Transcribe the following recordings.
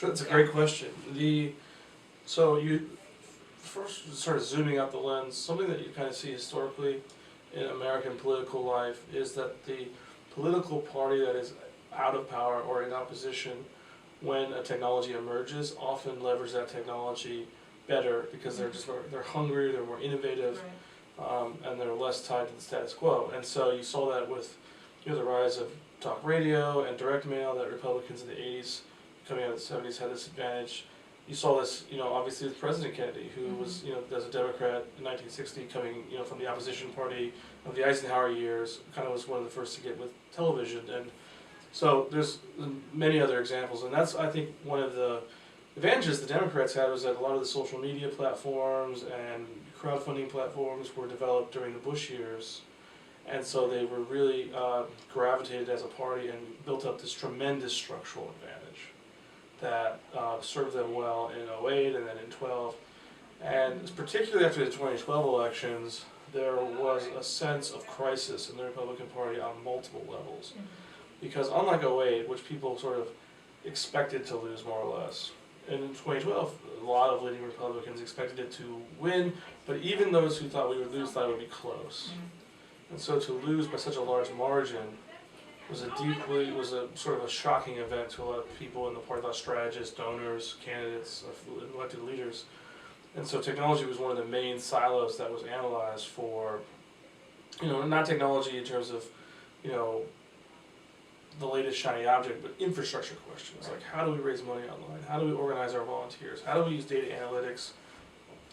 Sure, that's a great question. So you first sort of zooming out the lens, something that you kind of see historically in American political life is that the political party that is out of power or in opposition when a technology emerges often leverage that technology better because they're hungrier, they're more innovative, and they're less tied to the status quo. And so you saw that with the rise of talk radio and direct mail, that Republicans in the 80s coming out of the 70s had this advantage. You saw this, obviously with President Kennedy, who was, as a Democrat in 1960, coming, from the opposition party of the Eisenhower years, kind of was one of the first to get with television. And so there's many other examples, and that's, I think, one of the advantages the Democrats had was that a lot of the social media platforms and crowdfunding platforms were developed during the Bush years. And so they were really gravitated as a party and built up this tremendous structural advantage that served them well in 2008 and then in 2012. And particularly after the 2012 elections, there was a sense of crisis in the Republican Party on multiple levels. Because unlike 2008, which people sort of expected to lose more or less, and in 2012, a lot of leading Republicans expected it to win, but even those who thought we would lose thought it would be close. And so to lose by such a large margin was a sort of a shocking event to a lot of people in the party, a lot of strategists, donors, candidates, elected leaders. And so technology was one of the main silos that was analyzed for, not technology in terms of, the latest shiny object, but infrastructure questions, like how do we raise money online, how do we organize our volunteers, how do we use data analytics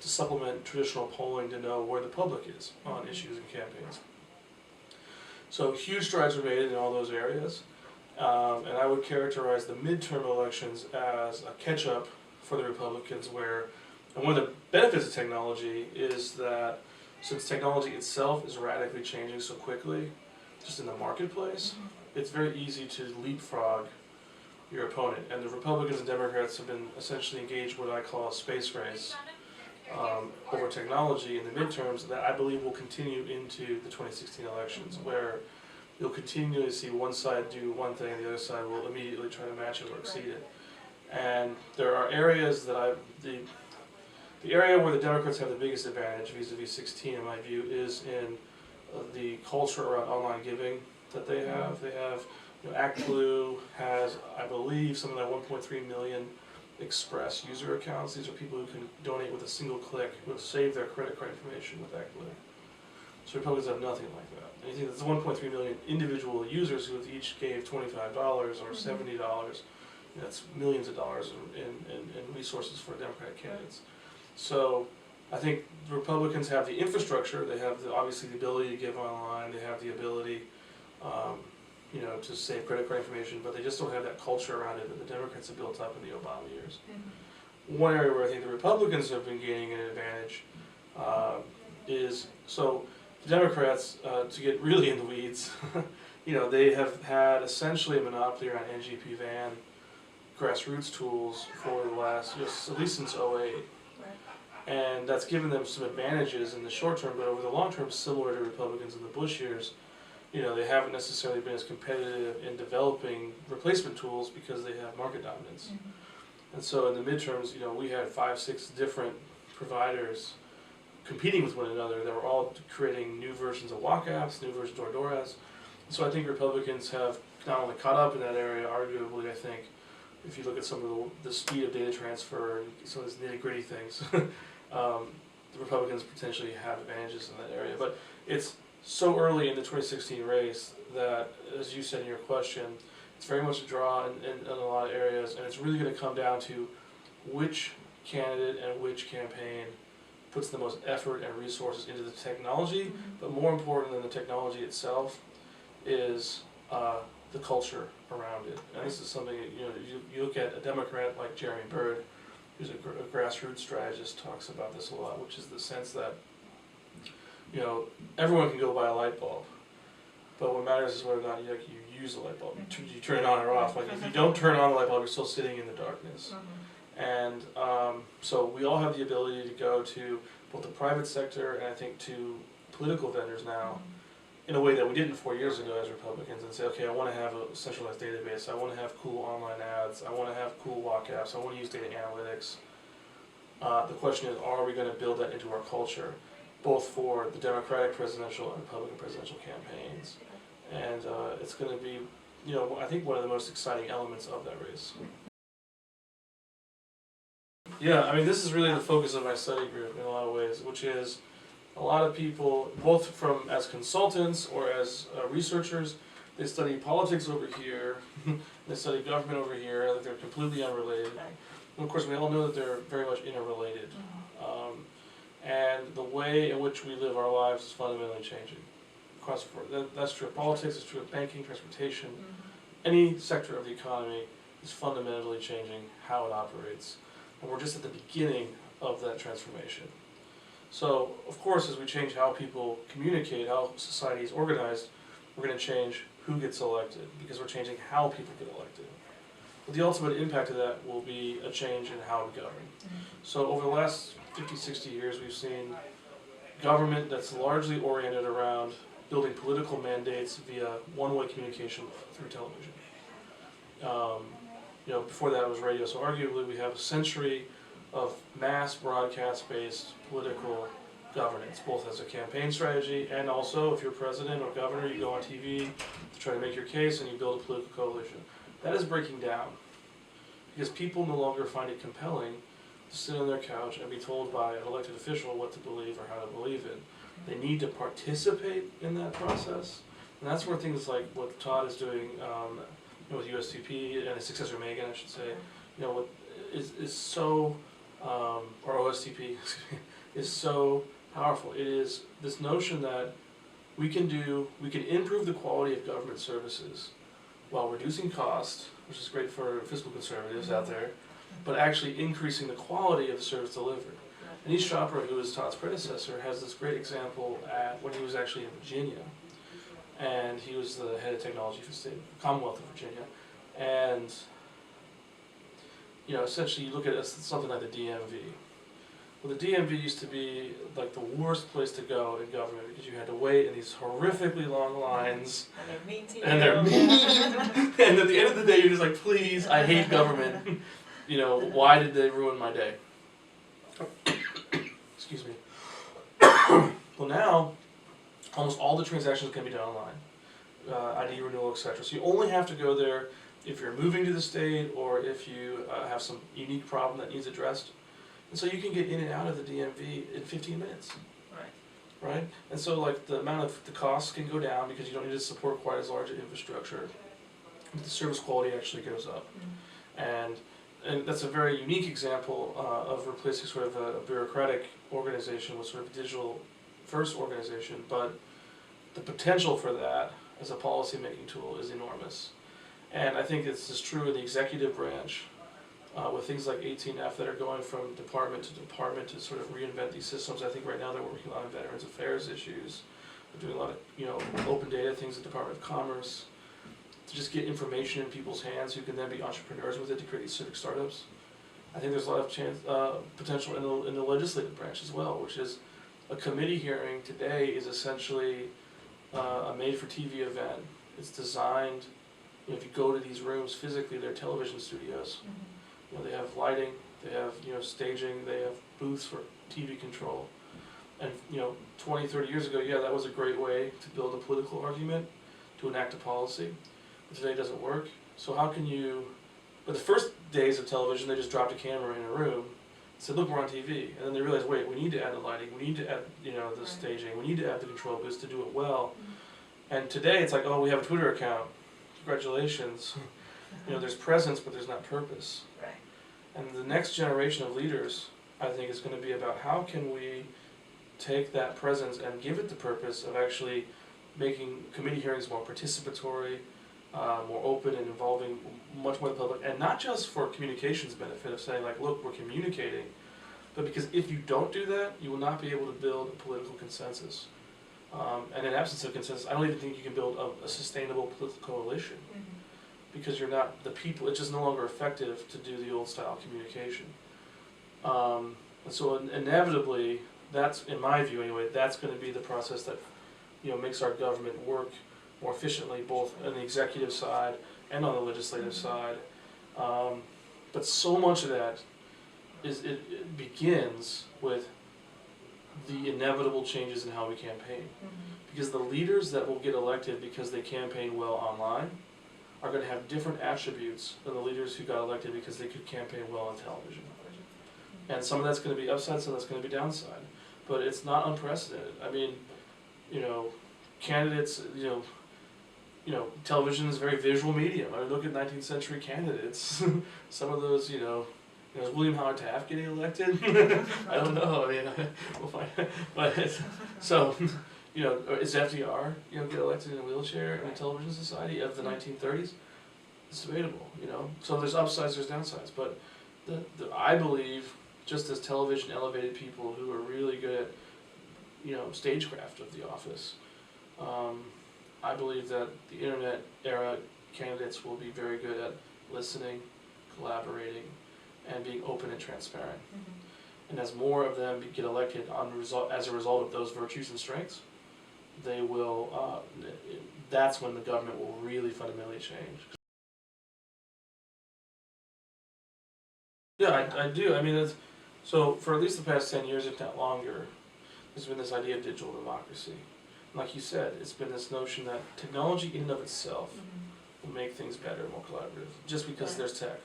to supplement traditional polling to know where the public is on issues and campaigns. So huge strides were made in all those areas, and I would characterize the midterm elections as a catch-up for the Republicans and one of the benefits of technology is that since technology itself is radically changing so quickly, just in the marketplace, it's very easy to leapfrog your opponent. And the Republicans and Democrats have been essentially engaged in what I call a space race over technology in the midterms that I believe will continue into the 2016 elections, where you'll continually see one side do one thing and the other side will immediately try to match it or exceed it. And there are areas that the area where the Democrats have the biggest advantage vis-a-vis 16 in my view is in the culture around online giving that they have. They have, ActBlue has, I believe, something like 1.3 million Express user accounts. These are people who can donate with a single click, who have saved their credit card information with ActBlue. So Republicans have nothing like that. And you think that's 1.3 million individual users who each gave $25 or $70. That's millions of dollars in resources for Democratic candidates. So I think the Republicans have the infrastructure. They have obviously the ability to give online. They have the ability, to save credit card information, but they just don't have that culture around it that the Democrats have built up in the Obama years. One area where I think the Republicans have been gaining an advantage is, so the Democrats, to get really in the weeds, they have had essentially a monopoly around NGP van grassroots tools for the last, at least since 2008. And that's given them some advantages in the short term, but over the long term, similar to Republicans in the Bush years, they haven't necessarily been as competitive in developing replacement tools because they have market dominance. And so in the midterms, we had 5-6 different providers competing with one another that were all creating new versions of walk apps, new versions of door apps. So I think Republicans have not only caught up in that area, arguably, I think, if you look at some of the speed of data transfer and some of these nitty-gritty things, the Republicans potentially have advantages in that area. But it's so early in the 2016 race that, as you said in your question, it's very much a draw in a lot of areas, and it's really going to come down to which candidate and which campaign puts the most effort and resources into the technology, but more important than the technology itself is the culture around it. And this is something, you look at a Democrat like Jeremy Byrd, who's a grassroots strategist, talks about this a lot, which is the sense that, everyone can go buy a light bulb, but what matters is whether or not you use the light bulb. You turn it on or off. Like if you don't turn on the light bulb, you're still sitting in the darkness. And so we all have the ability to go to both the private sector and I think to political vendors now in a way that we didn't 4 years ago as Republicans, and say, okay, I want to have a centralized database, I want to have cool online ads, I want to have cool walk apps, I want to use data analytics. The question is, are we going to build that into our culture, both for the Democratic presidential and Republican presidential campaigns? And it's going to be, I think one of the most exciting elements of that race. Yeah, I mean, this is really the focus of my study group in a lot of ways, which is a lot of people, both from as consultants or as researchers, they study politics over here, they study government over here, like they're completely unrelated. And of course, we all know that they're very much interrelated. And the way in which we live our lives is fundamentally changing across the board. That's true of politics, it's true of banking, transportation. Any sector of the economy is fundamentally changing how it operates. And we're just at the beginning of that transformation. So, of course, as we change how people communicate, how society is organized, we're going to change who gets elected, because we're changing how people get elected. But the ultimate impact of that will be a change in how we govern. So over the last 50, 60 years, we've seen government that's largely oriented around building political mandates via one-way communication through television. Before that it was radio, so arguably we have a century of mass broadcast-based political governance, both as a campaign strategy and also if you're president or governor, you go on TV to try to make your case and you build a political coalition. That is breaking down because people no longer find it compelling to sit on their couch and be told by an elected official what to believe or how to believe it. They need to participate in that process, and that's where things like what Todd is doing with USTP and his successor Megan, I should say, what is so, or OSTP, is so powerful. It is this notion that we can improve the quality of government services while reducing cost, which is great for fiscal conservatives out there, but actually increasing the quality of the service delivered. And Anish Chopra, who was Todd's predecessor, has this great example when he was actually in Virginia. And he was the head of technology for the state Commonwealth of Virginia. And essentially you look at something like the DMV. Well, the DMV used to be like the worst place to go in government because you had to wait in these horrifically long lines. And they're mean. And at the end of the day, you're just like, please, I hate government. Why did they ruin my day? Excuse me. Well, now, almost all the transactions can be done online. ID renewal, etc. So you only have to go there if you're moving to the state or if you have some unique problem that needs addressed. And so you can get in and out of the DMV in 15 minutes. Right? And so like the costs can go down because you don't need to support quite as large an infrastructure. But the service quality actually goes up. And that's a very unique example of replacing sort of a bureaucratic organization with sort of a digital first organization, but the potential for that as a policy making tool is enormous. And I think this is true in the executive branch with things like 18F that are going from department to sort of reinvent these systems. I think right now they're working on Veterans Affairs issues. They're doing a lot of open data things at the Department of Commerce to just get information in people's hands who can then be entrepreneurs with it to create these civic startups. I think there's a lot of potential in the legislative branch as well, which is a committee hearing today is essentially a made-for-TV event. It's designed, if you go to these rooms physically, they're television studios. They have lighting, they have staging, they have booths for TV control. And 20, 30 years ago, yeah, that was a great way to build a political argument, to enact a policy. But today it doesn't work. So how can you, but the first days of television, they just dropped a camera in a room, said, look, we're on TV. And then they realized, wait, we need to add the lighting, we need to add the staging, we need to add the control booths to do it well. And today it's like, oh, we have a Twitter account. Congratulations. There's presence, but there's not purpose. And the next generation of leaders, I think, is going to be about how can we take that presence and give it the purpose of actually making committee hearings more participatory, more open and involving much more the public, and not just for communications benefit of saying like, look, we're communicating, but because if you don't do that, you will not be able to build a political consensus. And in absence of consensus, I don't even think you can build a sustainable political coalition. Because you're not the people, it's just no longer effective to do the old style communication. And so inevitably, that's, in my view anyway, that's going to be the process that makes our government work more efficiently, both on the executive side and on the legislative side. But so much of that it begins with the inevitable changes in how we campaign. Because the leaders that will get elected because they campaign well online are going to have different attributes than the leaders who got elected because they could campaign well on television. And some of that's going to be upside, some of that's going to be downside. But it's not unprecedented. I mean, candidates, television is a very visual medium. I mean, look at 19th century candidates. Some of those, is William Howard Taft getting elected? I don't know. I mean, we'll find. But so, is FDR, get elected in a wheelchair in a television society of the 1930s? It's debatable, So there's upsides, there's downsides. But I believe, just as television elevated people who are really good at, stagecraft of the office, I believe that the internet era candidates will be very good at listening, collaborating, and being open and transparent. And as more of them get elected as a result of those virtues and strengths, they will. That's when the government will really fundamentally change. Yeah, I do. I mean, so for at least the past 10 years, if not longer, there's been this idea of digital democracy. Like you said, it's been this notion that technology in and of itself will make things better, more collaborative, just because there's tech.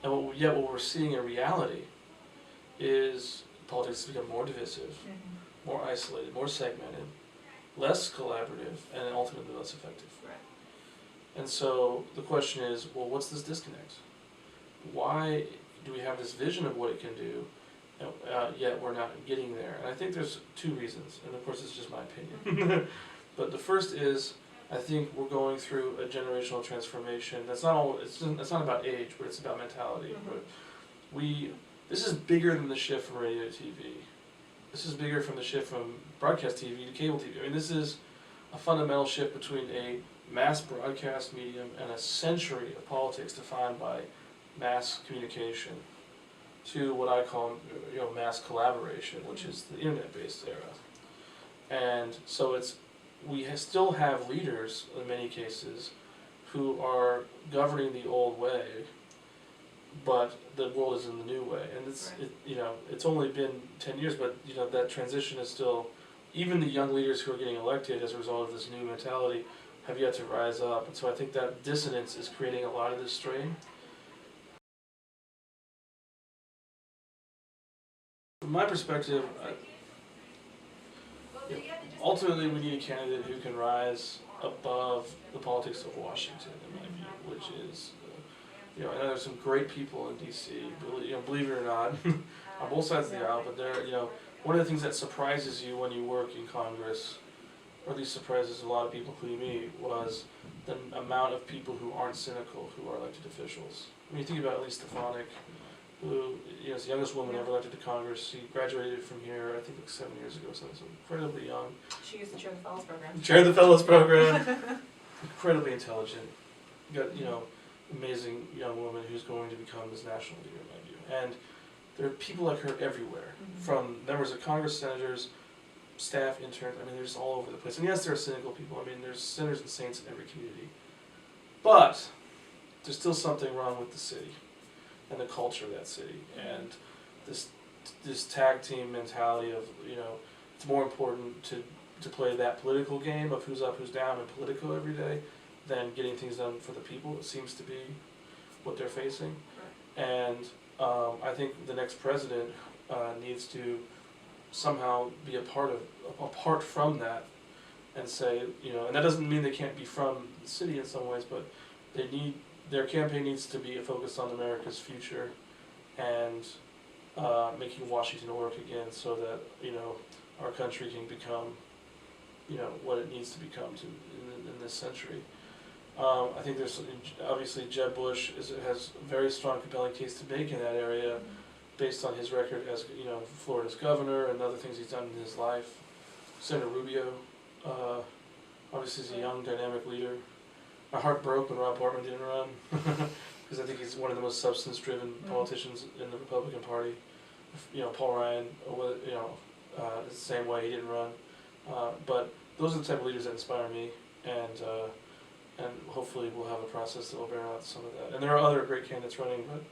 And what we're seeing in reality is politics has become more divisive, more isolated, more segmented, less collaborative, and ultimately less effective. And so the question is, well, what's this disconnect? Why do we have this vision of what it can do, yet we're not getting there? And I think there's two reasons, and of course it's just my opinion. But the first is, I think we're going through a generational transformation. It's not about age, but it's about mentality. But this is bigger than the shift from radio to TV. This is bigger from the shift from broadcast TV to cable TV. I mean, this is a fundamental shift between a mass broadcast medium and a century of politics defined by mass communication to what I call mass collaboration, which is the internet-based era. And so we still have leaders in many cases who are governing the old way, but the world is in the new way. And it's only been 10 years, but that transition is still. Even the young leaders who are getting elected as a result of this new mentality have yet to rise up. And so I think that dissonance is creating a lot of this strain. From my perspective, ultimately we need a candidate who can rise above the politics of Washington, in my view, which is, I know there's some great people in D.C., believe it or not, on both sides of the aisle, but one of the things that surprises you when you work in Congress, or at least surprises a lot of people, including me, was the amount of people who aren't cynical who are elected officials. When you think about Elise Stefanik, who is the youngest woman ever elected to Congress. She graduated from here, I think, 7 years ago, so incredibly young. She used to chair the Fellows Program. Chair the Fellows Program. Incredibly intelligent. Got, amazing young woman who's going to become this national leader, in my view. And there are people like her everywhere, from members of Congress, senators, staff, interns. I mean, they're just all over the place. And yes, there are cynical people. I mean, there's sinners and saints in every community. But there's still something wrong with the city and the culture of that city. And this tag team mentality of, it's more important to play that political game of who's up, who's down, and Politico every day than getting things done for the people. It seems to be what they're facing. And I think the next president needs to somehow be apart from that, and say, and that doesn't mean they can't be from the city in some ways, but their campaign needs to be focused on America's future and making Washington work again, so that our country can become what it needs to become in this century. I think there's obviously Jeb Bush has a very strong, compelling case to make in that area, based on his record as Florida's governor and other things he's done in his life. Senator Rubio, obviously, is a young, dynamic leader. My heart broke when Rob Portman didn't run, because I think he's one of the most substance-driven politicians in the Republican Party. Paul Ryan, the same way, he didn't run. But those are the type of leaders that inspire me, and hopefully we'll have a process that will bear out some of that. And there are other great candidates running, but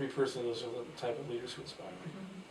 me personally, those are the type of leaders who inspire me. Mhm.